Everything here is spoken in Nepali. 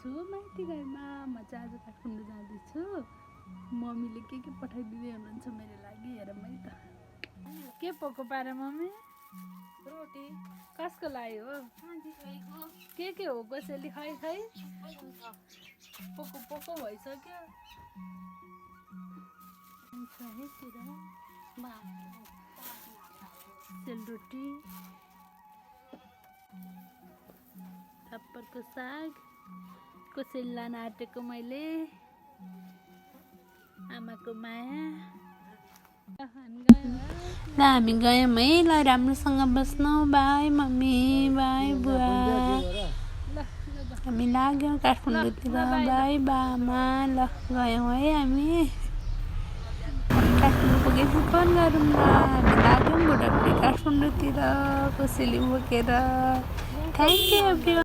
छु माइती घरमा। म चाहिँ आज काठमाडौँ जाँदैछु। मम्मीले के पठाइदिँदै हुनुहुन्छ मेरो लागि। हेर मैले त के पोको पारे मम्मी रोटी कसको लागि हो? के हो कसैले खै पोको पोको भइसक्यो। सेलरोटी, फापरको साग कसैले लान आँटेको मैले। आमाको माया। ल हामी गयौँ है। ल राम्रोसँग बस्नु। बाई मम्मी, बाई बुवा। हामी लाग्यौँ काठमाडौँतिर। बाई बामा। ल गयौँ है हामी काठमाडौँ पुगेपछि फोन गरौँ न। हामी लाग्यौँ बुढाबुढी काठमाडौँतिर कोसेली बोकेर। Thank you everyone.